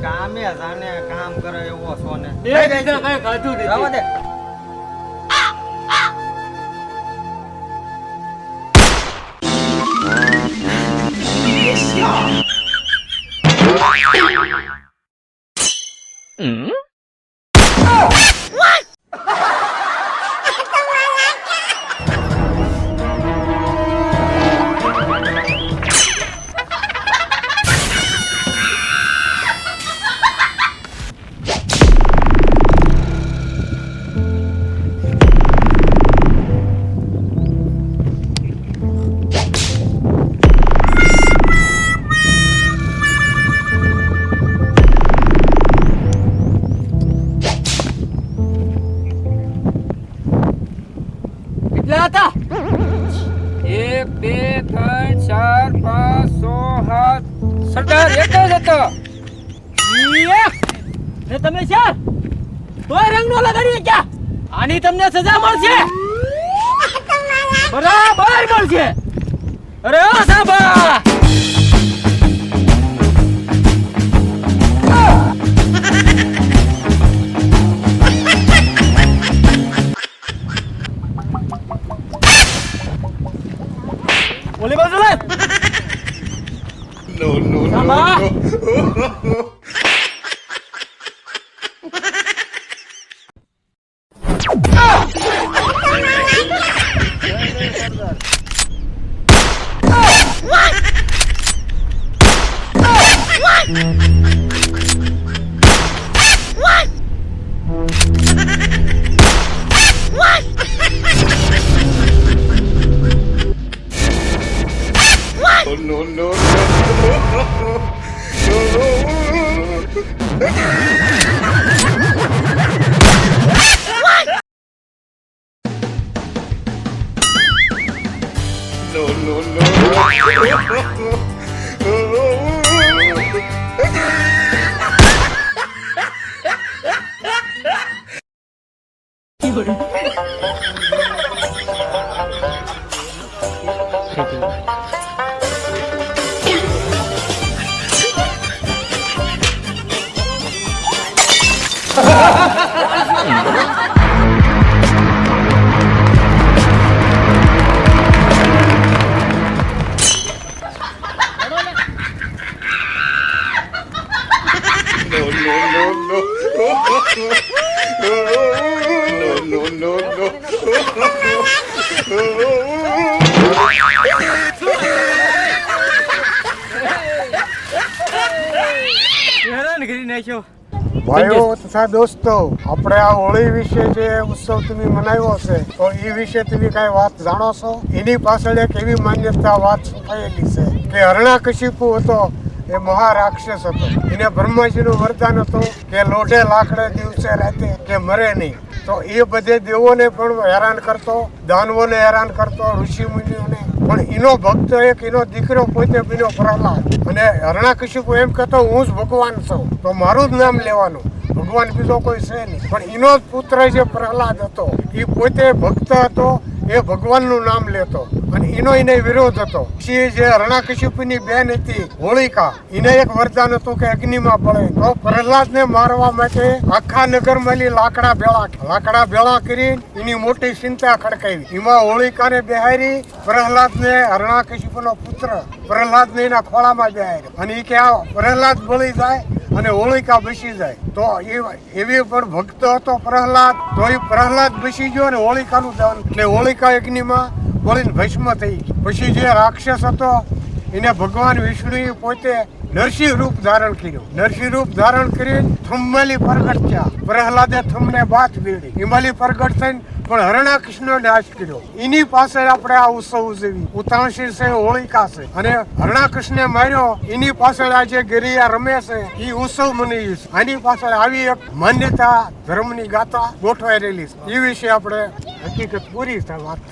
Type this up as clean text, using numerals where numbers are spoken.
કામે જાને કામ કરે એવો છો ને કઈ ખાધું નથી. જવા દે. કેટલા હતા? 1 2 3 4 5 6 7 સરદાર એક જ હતો. ને તમે ચાર તોય રંગ નો લગાડી ક્યાં? આની તમને સજા મળશે, બરાબર મળશે. અરે ઓ સાબા ઓલી બાજુ લે. No. સાબા No. હેરાન કરી નાખ્યો. ભાઈઓ તથા દોસ્તો, આપણે આ હોળી વિશે જે ઉત્સવ તમે મનાવ્યો છે તો એ વિશે તમે કઈ વાત જાણો છો? એની પાછળ એક એવી માન્યતા વાત છુપાયેલી છે કે હરણાકશિપુ હતો એ મહારાક્ષસ હતો. એને બ્રહ્માજીનું વરદાન હતું કે લોઢે લાકડે દિવસે રાતે કે મરે નહીં. તો એ બધે દેવોને પણ હેરાન કરતો, દાનવોને હેરાન કરતો, ઋષિ મુનિઓને. પણ એનો ભક્ત એક એનો દીકરો પોતે બન્યો પ્રહલાદ. અને હરણાકશિપુ એમ કહેતો હું જ ભગવાન છું, તો મારું જ નામ લેવાનું, ભગવાન બીજો કોઈ છે નહીં. પણ એનો જ પુત્ર જે પ્રહલાદ હતો એ પોતે ભક્ત હતો, એ ભગવાનનું નામ લેતો અને એનો એને વિરોધ હતો. પછી જે હરણાકશિપુની બેન હતી હોળિકા, એને એક વરદાન હતું કે અગ્નિમાં બળે. તો પ્રહલાદને મારવા માટે આખા નગરમાં લાકડા ભેળા કરી એની મોટી ચિંતા ખડકાવી. એમાં હોળિકાને બેહારી પ્રહલાદને, હરણાકશિપુનો પુત્ર પ્રહલાદને એના ખોળામાં બેહાર્યો. અને એ કે આ પ્રહલાદ બળી જાય અને હોળિકા બસી જાય. તો એવી પણ ભક્ત હતો પ્રહલાદ, તો એ પ્રહલાદ બસી ગયો અને હોળિકાનું દહન, એટલે હોળિકા અગ્નિમાં બળીને ભસ્મ થઈ ગઈ. પછી જે રાક્ષસ હતો એને ભગવાન વિષ્ણુએ પોતે નરસિંહ રૂપ ધારણ કર્યું. નરસિંહ રૂપ ધારણ કરીને થંભલી પ્રગટ થયા. પ્રહલાદે થંભને બાથ ભીડી, હિમાલી પ્રગટ થઈને પણ હરણાકૃષ્ણનો નાશ કર્યો. એની પાસે આપણે આ ઉત્સવ ઉજવી. ઉતાણસી છે, હોળિકા છે, અને હરણાકૃષ્ણને માર્યો એની પાછળ આજે ગરિયા રમે છે, એ ઉત્સવ મનાવી છે. આની પાછળ આવી એક માન્યતા ધર્મની ગાથા ગોઠવાઈ રહેલી છે. એ વિશે આપણે હકીકત પૂરી થાય વાત.